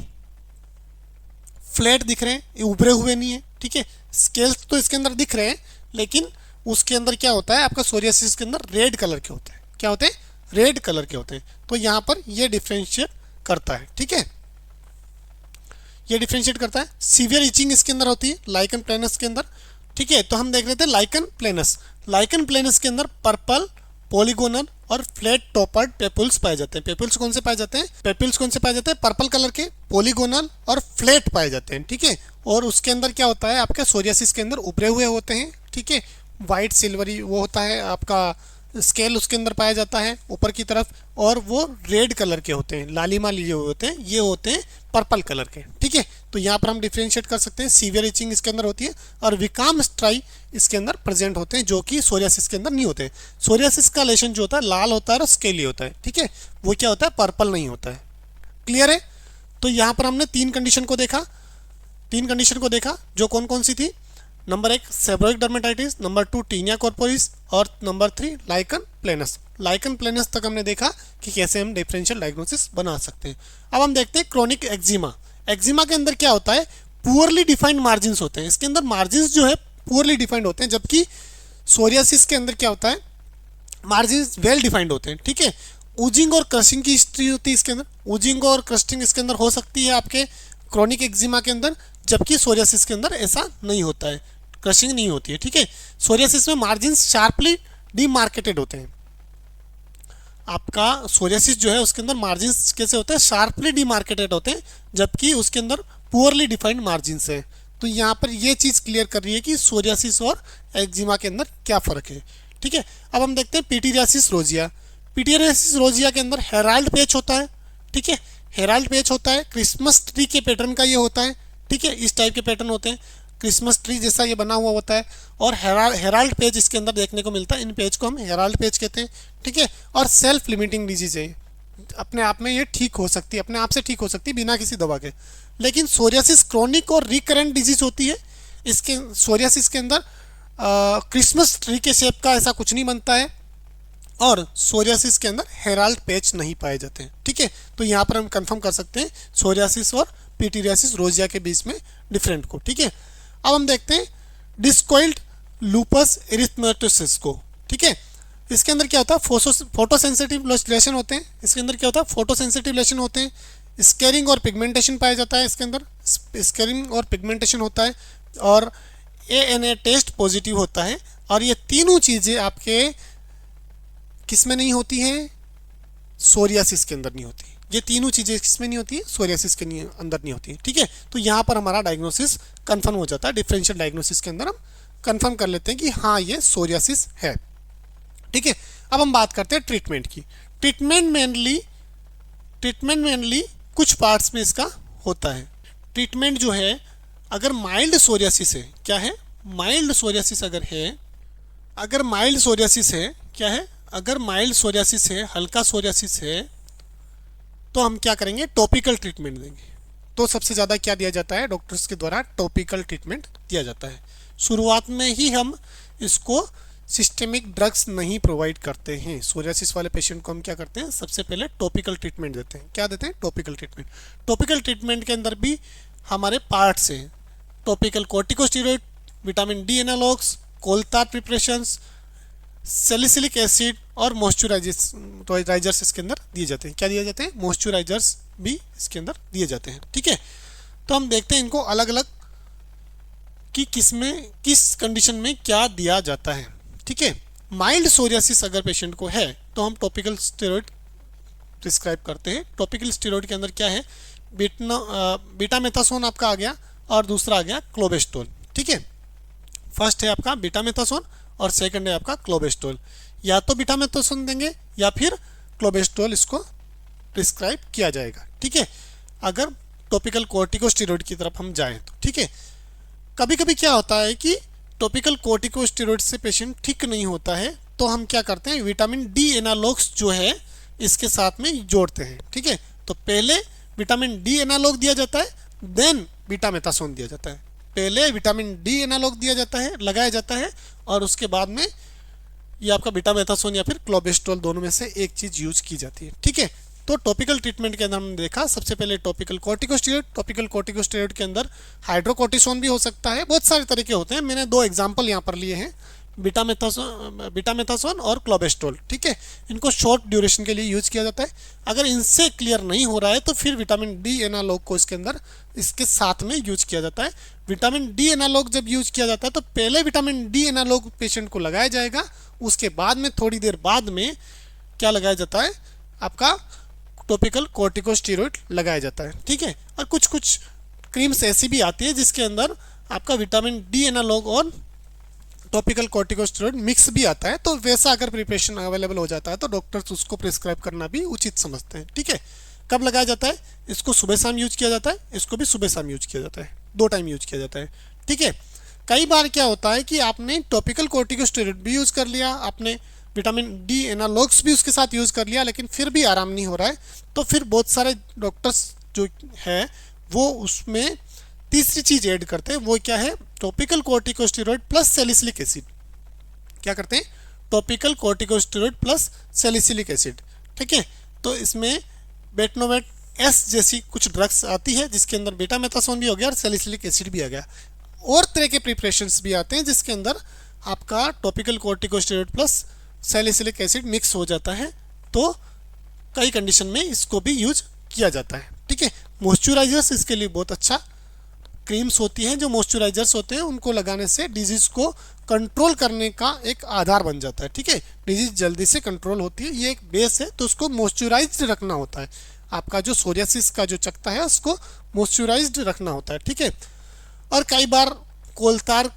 फ्लैट दिख रहे हैं, ये उभरे हुए नहीं है। ठीक है, स्केल्स तो इसके अंदर दिख रहे हैं लेकिन उसके अंदर क्या होता है, आपका सोरियासिस के अंदर रेड कलर के होते हैं। क्या होते हैं, रेड कलर के होते हैं। तो यहाँ पर ये डिफ्रेंशिएट करता है। ठीक है, ये डिफ्रेंशिएट करता है। सीवियर इचिंग इसके अंदर होती है लाइकन प्लेनस के अंदर। ठीक है, तो हम देख लेते हैं लाइकन प्लेनस। लाइकन प्लेनस के अंदर पर्पल पॉलीगोनल और फ्लैट टॉपर्ड पेपुल्स पाए जाते हैं। पेपुल्स कौन से पाए जाते हैं, पेपुल्स कौन से पाए जाते हैं, पर्पल कलर के, पॉलीगोनल और फ्लैट पाए जाते हैं। ठीक है, और उसके अंदर क्या होता है, आपके सोरियासिस के अंदर उभरे हुए होते हैं। ठीक है, वाइट सिल्वरी वो होता है, आपका स्केल उसके अंदर पाया जाता है ऊपर की तरफ, और वो रेड कलर के होते हैं, लालिमा लिए हुए होते हैं, ये होते हैं पर्पल कलर के। ठीक है, तो यहाँ पर हम डिफ्रेंशिएट कर सकते हैं। सीवियर इचिंग इसके अंदर होती है और विकाम स्ट्राई इसके अंदर प्रेजेंट होते हैं, जो कि सोरियासिस के अंदर नहीं होते। सोरियासिस का लेशन जो होता है लाल होता है और स्केली होता है। ठीक है, वो क्या होता है, पर्पल नहीं होता है। क्लियर है। तो यहाँ पर हमने तीन कंडीशन को देखा, जो कौन कौन सी थी, number 1 seborrheic dermatitis, number 2 tinea corporis और number 3 lichen planus. Lichen planus तक हमने देखा कि कैसे हम डिफरेंशियल डायग्नोसिस बना सकते हैं। अब हम देखते हैं क्रोनिक एक्जिमा। एक्जिमा के अंदर क्या होता है, पुअरली डिफाइंड मार्जिन्स होते हैं। इसके अंदर मार्जिन्स जो है पुअरली डिफाइंड होते हैं, जबकि सोरियासिस के अंदर क्या होता है, मार्जिन्स वेल डिफाइंड होते हैं। ठीक है, ऊजिंग और क्रशिंग की हिस्ट्री होती है इसके अंदर, ऊजिंग और क्रस्टिंग इसके अंदर हो सकती है आपके क्रोनिक एक्जिमा के अंदर, जबकि सोरियासिस के अंदर ऐसा नहीं होता है, क्रशिंग नहीं होती है। ठीक है, सोरियासिस में मार्जिन्स शार्पली डीमार्केटेड होते हैं। आपका सोरियासिस जो है उसके अंदर मार्जिन्स कैसे होते हैं, शार्पली डीमार्केटेड होते हैं, जबकि उसके अंदर पुअरली डिफाइंड मार्जिन्स है। तो यहाँ पर ये चीज़ क्लियर कर रही है कि सोरियासिस और एक्जिमा के अंदर क्या फ़र्क है। ठीक है, अब हम देखते हैं पिटीरियासिस रोजिया। पिटीरियासिस रोजिया के अंदर हेराल्ड पैच होता है। ठीक है, हेराल्ड पैच होता है, क्रिसमस ट्री के पैटर्न का ये होता है। ठीक है, इस टाइप के पैटर्न होते हैं, क्रिसमस ट्री जैसा ये बना हुआ होता है, और हेराल्ड पेज इसके अंदर देखने को मिलता है। इन पेज को हम हेराल्ड पेज कहते हैं। ठीक है, और सेल्फ लिमिटिंग डिजीज है, अपने आप में ये ठीक हो सकती है, अपने आप से ठीक हो सकती है बिना किसी दवा के। लेकिन सोरियासिस क्रोनिक और रिकरेंट डिजीज होती है। इसके सोरियासिस के अंदर क्रिसमस ट्री के शेप का ऐसा कुछ नहीं बनता है, और सोरियासिस के अंदर हेराल्ड पैच नहीं पाए जाते हैं। ठीक है, तो यहाँ पर हम कंफर्म कर सकते हैं सोरियासिस और पिटीरियासिस रोजिया के बीच में डिफरेंट को। ठीक है, अब हम देखते हैं डिस्कोइल्ड लूपस एरिथमेटोसिस को। ठीक है, इसके अंदर क्या होता है, फोटो सेंसिटिव लेशन होते हैं। इसके अंदर क्या होता है, फोटो सेंसिटिव लेशन होते हैं, स्केरिंग और पिगमेंटेशन पाया जाता है। इसके अंदर स्केरिंग और पिगमेंटेशन होता है, और ANA टेस्ट पॉजिटिव होता है। और ये तीनों चीज़ें आपके किस में नहीं होती हैं, सोरियासिस के अंदर नहीं होती। ये तीनों चीज़ें किसमें नहीं होती है, सोरियासिस के अंदर नहीं होती है। ठीक है, तो यहाँ पर हमारा डायग्नोसिस कंफर्म हो जाता है। डिफरेंशियल डायग्नोसिस के अंदर हम कंफर्म कर लेते हैं कि हाँ ये सोरियासिस है। ठीक है, अब हम बात करते हैं ट्रीटमेंट की। ट्रीटमेंट मेनली कुछ पार्ट्स में इसका होता है। ट्रीटमेंट जो है, अगर माइल्ड सोरियासिस है, क्या है, माइल्ड सोरियासिस अगर है, अगर माइल्ड सोरियासिस है, क्या है, अगर माइल्ड सोरियासिस है, हल्का सोरियासिस है, तो हम क्या करेंगे, टॉपिकल ट्रीटमेंट देंगे। तो सबसे ज़्यादा क्या दिया जाता है, डॉक्टर्स के द्वारा टॉपिकल ट्रीटमेंट दिया जाता है। शुरुआत में ही हम इसको सिस्टेमिक ड्रग्स नहीं प्रोवाइड करते हैं। सोरियासिस वाले पेशेंट को हम क्या करते हैं, सबसे पहले टॉपिकल ट्रीटमेंट देते हैं। क्या देते हैं, टॉपिकल ट्रीटमेंट। टॉपिकल ट्रीटमेंट के अंदर भी हमारे पार्ट्स हैं, topical corticosteroid, vitamin D analogues, coal tar preparations, salicylic acid और मॉइस्चराइजर्स इसके अंदर दिए जाते हैं। क्या दिए जाते हैं, मॉइस्चराइजर्स भी इसके अंदर दिए जाते हैं। ठीक है, तो हम देखते हैं इनको अलग अलग कि किस कंडीशन में क्या दिया जाता है। ठीक है, माइल्ड सोरियासिस अगर पेशेंट को है तो हम टॉपिकल स्टेरॉइड प्रिस्क्राइब करते हैं। टॉपिकल स्टेरॉइड के अंदर क्या है, बीटामेथासोन आपका आ गया और दूसरा आ गया क्लोबेस्टोल। ठीक है, फर्स्ट है आपका बीटामेथासोन और सेकंड है आपका क्लोबेस्टोल। या तो बीटामेथासोन देंगे या फिर क्लोबेस्टोल इसको प्रिस्क्राइब किया जाएगा। ठीक है, अगर टॉपिकल कॉर्टिकोस्टेरॉइड की तरफ हम जाएं तो। ठीक है, कभी कभी क्या होता है कि टॉपिकल कॉर्टिकोस्टेरॉइड से पेशेंट ठीक नहीं होता है, तो हम क्या करते हैं, विटामिन डी एनालॉग्स जो है इसके साथ में जोड़ते हैं। ठीक है, तो पहले विटामिन डी एनालॉग दिया जाता है, देन बीटामेथासोन दिया जाता है। पहले विटामिन डी एनालॉग दिया जाता है, लगाया जाता है, और उसके बाद में ये आपका बीटामेथासोन या फिर क्लोबेस्टोल दोनों में से एक चीज़ यूज की जाती है। ठीक है, तो टॉपिकल ट्रीटमेंट के अंदर हमने देखा सबसे पहले टॉपिकल कॉर्टिकोस्टेरॉइड। टॉपिकल कॉर्टिकोस्टेरॉइड के अंदर हाइड्रोकोर्टिसोन भी हो सकता है, बहुत सारे तरीके होते हैं। मैंने दो एग्जांपल यहाँ पर लिए हैं, बीटामेथासोन और क्लोबेस्टोल। ठीक है, इनको शॉर्ट ड्यूरेशन के लिए यूज किया जाता है। अगर इनसे क्लियर नहीं हो रहा है तो फिर विटामिन डी एनालॉग को इसके अंदर इसके साथ में यूज किया जाता है। विटामिन डी एनालॉग जब यूज किया जाता है तो पहले विटामिन डी एनालॉग पेशेंट को लगाया जाएगा, उसके बाद में थोड़ी देर बाद में क्या लगाया जाता है, आपका टॉपिकल कॉर्टिकोस्टेरॉइड लगाया जाता है। ठीक है, और कुछ कुछ क्रीम्स ऐसी भी आती है जिसके अंदर आपका विटामिन डी एनालॉग और टॉपिकल कॉर्टिकोस्टेरॉइड मिक्स भी आता है। तो वैसा अगर प्रिपरेशन अवेलेबल हो जाता है तो डॉक्टर्स उसको प्रिस्क्राइब करना भी उचित समझते हैं। ठीक है, कब लगाया जाता है, इसको सुबह शाम यूज किया जाता है, इसको भी सुबह शाम यूज किया जाता है, 2 टाइम यूज किया जाता है। ठीक है, कई बार क्या होता है कि आपने टॉपिकल कॉर्टिकोस्टेरॉइड भी यूज कर लिया, आपने विटामिन डी एनालॉग्स भी उसके साथ यूज़ कर लिया, लेकिन फिर भी आराम नहीं हो रहा है, तो फिर बहुत सारे डॉक्टर्स जो है वो उसमें तीसरी चीज़ ऐड करते हैं। वो क्या है, topical corticosteroid plus salicylic acid. क्या करते हैं, topical corticosteroid plus salicylic acid. ठीक है, तो इसमें बेटनोवेट एस जैसी कुछ ड्रग्स आती है जिसके अंदर बीटामेथासोन भी हो गया और सैलिसिलिक एसिड भी आ गया। और तरह के प्रिपरेशंस भी आते हैं जिसके अंदर आपका topical corticosteroid plus salicylic acid mix हो जाता है, तो कई कंडीशन में इसको भी यूज किया जाता है। ठीक है, मॉइस्चराइजर्स इसके लिए बहुत अच्छा क्रीम्स होती हैं। जो मॉइस्चराइजर्स होते हैं उनको लगाने से डिजीज़ को कंट्रोल करने का एक आधार बन जाता है। ठीक है, डिजीज़ जल्दी से कंट्रोल होती है, ये एक बेस है, तो उसको मॉइस्चराइज्ड रखना होता है। आपका जो सोरियासिस का जो चकता है उसको मॉइस्चराइज्ड रखना होता है। ठीक है, और कई बार कोलतार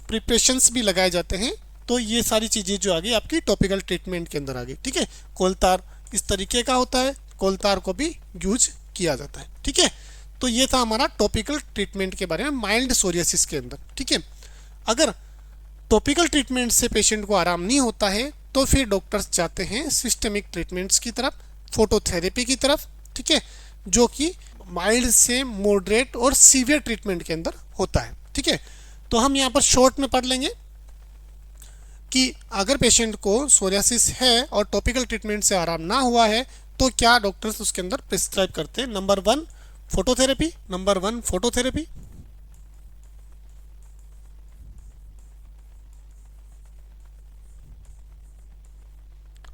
प्रिपरेशंस भी लगाए जाते हैं। तो ये सारी चीज़ें जो आ गई आपकी टॉपिकल ट्रीटमेंट के अंदर आ गई। ठीक है, कोलतार इस तरीके का होता है, कोलतार को भी यूज किया जाता है। ठीक है, तो ये था हमारा टॉपिकल ट्रीटमेंट के बारे में माइल्ड सोरियासिस के अंदर। ठीक है, अगर टॉपिकल ट्रीटमेंट से पेशेंट को आराम नहीं होता है तो फिर डॉक्टर्स जाते हैं सिस्टेमिक ट्रीटमेंट्स की तरफ, फोटोथेरेपी की तरफ। ठीक है, जो कि माइल्ड से मॉडरेट और सीवियर ट्रीटमेंट के अंदर होता है। ठीक है, तो हम यहाँ पर शॉर्ट में पढ़ लेंगे कि अगर पेशेंट को सोरियासिस है और टॉपिकल ट्रीटमेंट से आराम ना हुआ है तो क्या डॉक्टर्स उसके अंदर प्रिस्क्राइब करते हैं। नंबर 1 फोटोथेरेपी,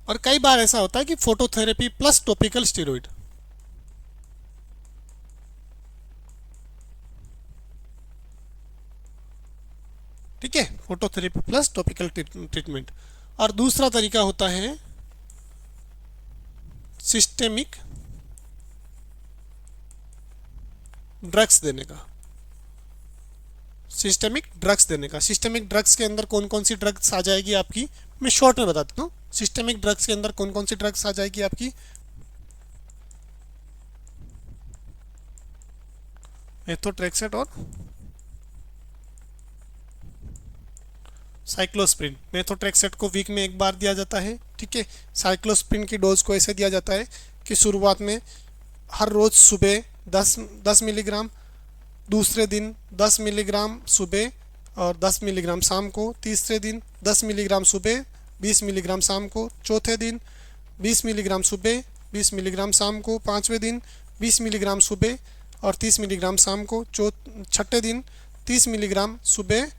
और कई बार ऐसा होता है कि फोटोथेरेपी प्लस टॉपिकल स्टेरॉइड। ठीक है, फोटोथेरेपी प्लस टॉपिकल ट्रीटमेंट। और दूसरा तरीका होता है सिस्टेमिक ड्रग्स देने का। सिस्टेमिक ड्रग्स के अंदर कौन कौन सी ड्रग्स आ जाएगी आपकी, मैं शॉर्ट में बता देता हूँ। सिस्टेमिक ड्रग्स के अंदर कौन कौन सी ड्रग्स आ जाएगी आपकी, मेथोट्रेक्सेट और साइक्लोस्प्रिन। मेथोट्रेक्सेट को वीक में एक बार दिया जाता है, ठीक है। साइक्लोस्प्रिन की डोज को ऐसे दिया जाता है कि शुरुआत में हर रोज़ सुबह 10 मिलीग्राम, दूसरे दिन 10 मिलीग्राम सुबह और 10 मिलीग्राम शाम को, तीसरे दिन 10 मिलीग्राम सुबह 20 मिलीग्राम शाम को, चौथे दिन 20 मिलीग्राम सुबह 20 मिलीग्राम शाम को, पाँचवें दिन 20 मिलीग्राम सुबह और 30 मिलीग्राम शाम को, छठे दिन 30 मिलीग्राम सुबह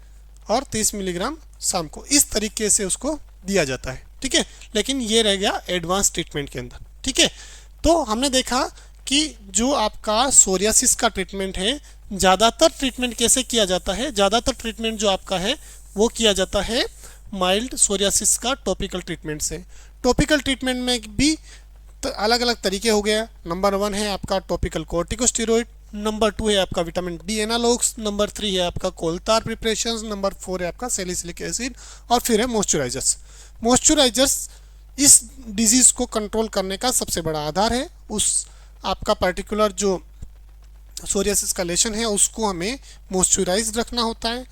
और 30 मिलीग्राम शाम को। इस तरीके से उसको दिया जाता है, ठीक है। लेकिन ये रह गया एडवांस ट्रीटमेंट के अंदर, ठीक है। तो हमने देखा कि जो आपका सोरियासिस का ट्रीटमेंट है, ज़्यादातर ट्रीटमेंट कैसे किया जाता है, ज़्यादातर ट्रीटमेंट जो आपका है वो किया जाता है माइल्ड सोरियासिस का टॉपिकल ट्रीटमेंट से। टॉपिकल ट्रीटमेंट में भी तो अलग अलग तरीके हो गया। नंबर 1 है आपका टॉपिकल कॉर्टिकोस्टेरॉइड, नंबर 2 है आपका विटामिन डी एनालॉग्स, नंबर 3 है आपका कोलतार प्रिपरेशंस, नंबर 4 है आपका सैलिसिलिक एसिड और फिर है मॉइस्चराइजर्स। मॉइस्चराइजर्स इस डिजीज़ को कंट्रोल करने का सबसे बड़ा आधार है। उस आपका पर्टिकुलर जो सोरियासिस का लेशन है उसको हमें मॉइस्चराइज रखना होता है,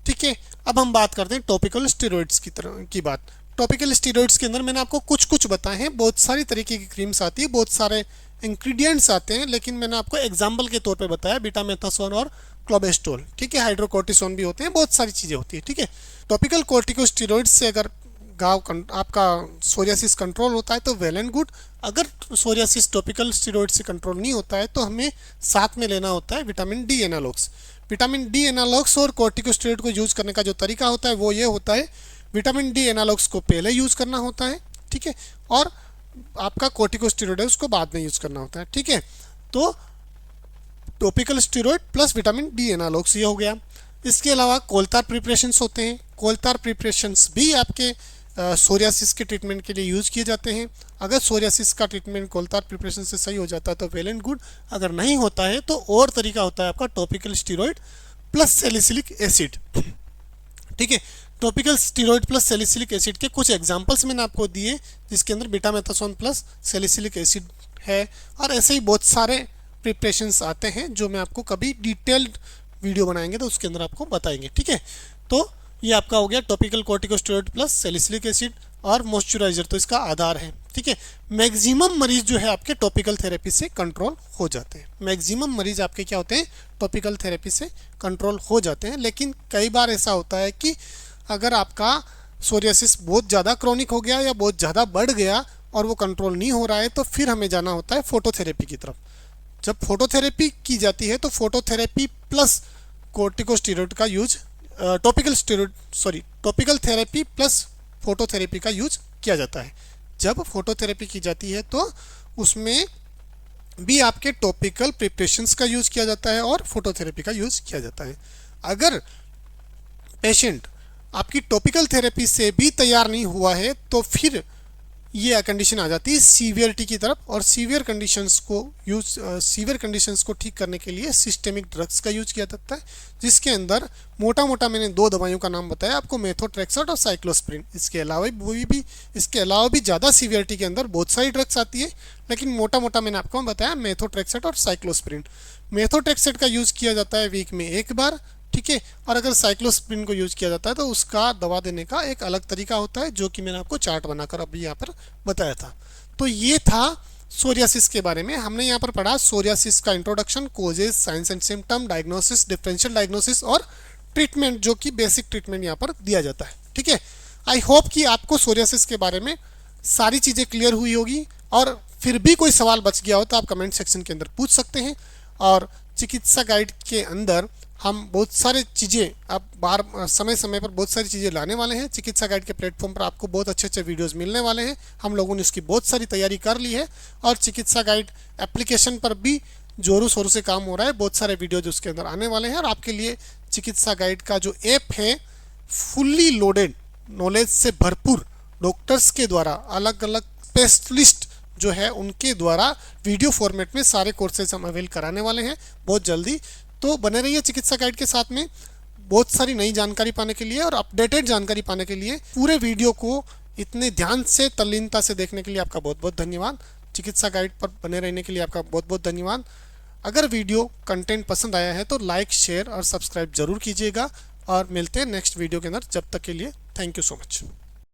ठीक है। अब हम बात करते हैं टॉपिकल स्टेरॉइड्स की बात। टॉपिकल स्टेरॉइड्स के अंदर मैंने आपको कुछ बताए हैं। बहुत सारी तरीके की क्रीम्स आती है, बहुत सारे इंग्रेडिएंट्स आते हैं, लेकिन मैंने आपको एग्जाम्पल के तौर पे बताया बीटामेथासोन और क्लोबेस्टोल, ठीक है। हाइड्रोकोर्टिसोन भी होते हैं, बहुत सारी चीज़ें होती है, ठीक है। टॉपिकल कॉर्टिकोस्टेरॉइड्स से अगर आपका सोरियासिस कंट्रोल होता है तो वेल एंड गुड। अगर सोरियासिस टॉपिकल स्टेरॉइड से कंट्रोल नहीं होता है तो हमें साथ में लेना होता है vitamin D analogues. Vitamin D analogues और कॉर्टिकोस्टेरॉइड को यूज़ करने का जो तरीका होता है वो ये होता है, विटामिन डी एनालॉग्स को पहले यूज़ करना होता है, ठीक है, और आपका कॉर्टिकोस्टेरॉइड है उसको बाद में यूज़ करना होता है, ठीक है। तो topical steroid plus vitamin D analogues ये हो गया। इसके अलावा कोलतार प्रिपरेशंस होते हैं। कोलतार प्रिपरेशंस भी आपके सोरियासिस के ट्रीटमेंट के लिए यूज़ किए जाते हैं। अगर सोरियासिस का ट्रीटमेंट कोलतार प्रिपरेशन से सही हो जाता है तो वेल एंड गुड, अगर नहीं होता है तो और तरीका होता है आपका topical steroid plus salicylic acid, ठीक है। Topical steroid plus salicylic acid के कुछ एग्जांपल्स मैंने आपको दिए, जिसके अंदर बीटामेथासोन प्लस सैलिसिलिक एसिड है, और ऐसे ही बहुत सारे प्रिपरेशंस आते हैं जो मैं आपको कभी डिटेल्ड वीडियो बनाएंगे तो उसके अंदर आपको बताएंगे, ठीक है। तो ये आपका हो गया topical corticosteroid plus salicylic acid और मॉइस्चराइजर, तो इसका आधार है, ठीक है। मैक्सिमम मरीज जो है आपके टॉपिकल थेरेपी से कंट्रोल हो जाते हैं। मैक्सिमम मरीज आपके क्या होते हैं, टॉपिकल थेरेपी से कंट्रोल हो जाते हैं। लेकिन कई बार ऐसा होता है कि अगर आपका सोरियासिस बहुत ज़्यादा क्रॉनिक हो गया या बहुत ज़्यादा बढ़ गया और वो कंट्रोल नहीं हो रहा है तो फिर हमें जाना होता है फोटोथेरेपी की तरफ। जब फोटोथेरेपी की जाती है तो फोटोथेरेपी प्लस कॉर्टिकोस्टेरॉइड का use topical therapy plus phototherapy का यूज किया जाता है। जब फोटोथेरेपी की जाती है तो उसमें भी आपके टॉपिकल प्रिपरेशंस का यूज़ किया जाता है और फोटोथेरेपी का यूज़ किया जाता है। अगर पेशेंट आपकी टॉपिकल थेरेपी से भी तैयार नहीं हुआ है तो फिर ये कंडीशन आ जाती है सीवियरिटी की तरफ, और सीवियर कंडीशंस को ठीक करने के लिए सिस्टेमिक ड्रग्स का यूज किया जाता है, जिसके अंदर मोटा मोटा मैंने 2 दवाइयों का नाम बताया आपको, मेथोट्रेक्सेट और साइक्लोस्प्रिन। इसके अलावा भी ज़्यादा सीवियरिटी के अंदर बहुत सारी ड्रग्स आती है, लेकिन मोटा मोटा मैंने आपको बताया मेथोट्रेक्सेट और साइक्लोस्प्रिन। मेथोट्रेक्सेट का यूज़ किया जाता है वीक में एक बार, ठीक है, और अगर साइक्लोस्प्रिन को यूज़ किया जाता है तो उसका दवा देने का एक अलग तरीका होता है, जो कि मैंने आपको चार्ट बनाकर अभी यहाँ पर बताया था। तो ये था सोरियासिस के बारे में। हमने यहाँ पर पढ़ा सोरियासिस का introduction, causes, science and symptom, diagnosis, differential diagnosis और ट्रीटमेंट, जो कि बेसिक ट्रीटमेंट यहाँ पर दिया जाता है, ठीक है। आई होप कि आपको सोरियासिस के बारे में सारी चीज़ें क्लियर हुई होगी, और फिर भी कोई सवाल बच गया हो तो आप कमेंट सेक्शन के अंदर पूछ सकते हैं। और चिकित्सा गाइड के अंदर हम बहुत सारी चीज़ें अब समय समय पर बहुत सारी चीज़ें लाने वाले हैं। चिकित्सा गाइड के प्लेटफॉर्म पर आपको बहुत अच्छे अच्छे वीडियोस मिलने वाले हैं। हम लोगों ने इसकी बहुत सारी तैयारी कर ली है, और चिकित्सा गाइड एप्लीकेशन पर भी जोरों शोरों से काम हो रहा है। बहुत सारे वीडियोज उसके अंदर आने वाले हैं, और आपके लिए चिकित्सा गाइड का जो ऐप है फुल्ली लोडेड नॉलेज से भरपूर डॉक्टर्स के द्वारा, अलग अलग स्पेशलिस्ट जो है उनके द्वारा वीडियो फॉर्मेट में सारे कोर्सेज हम अवेल कराने वाले हैं बहुत जल्दी। तो बने रहिए चिकित्सा गाइड के साथ में। बहुत सारी नई जानकारी पाने के लिए और अपडेटेड जानकारी पाने के लिए पूरे वीडियो को इतने ध्यान से, तल्लीनता से देखने के लिए आपका बहुत बहुत धन्यवाद। चिकित्सा गाइड पर बने रहने के लिए आपका बहुत बहुत धन्यवाद। अगर वीडियो कंटेंट पसंद आया है तो लाइक, शेयर और सब्सक्राइब जरूर कीजिएगा और मिलते हैं नेक्स्ट वीडियो के अंदर। जब तक के लिए थैंक यू सो मच।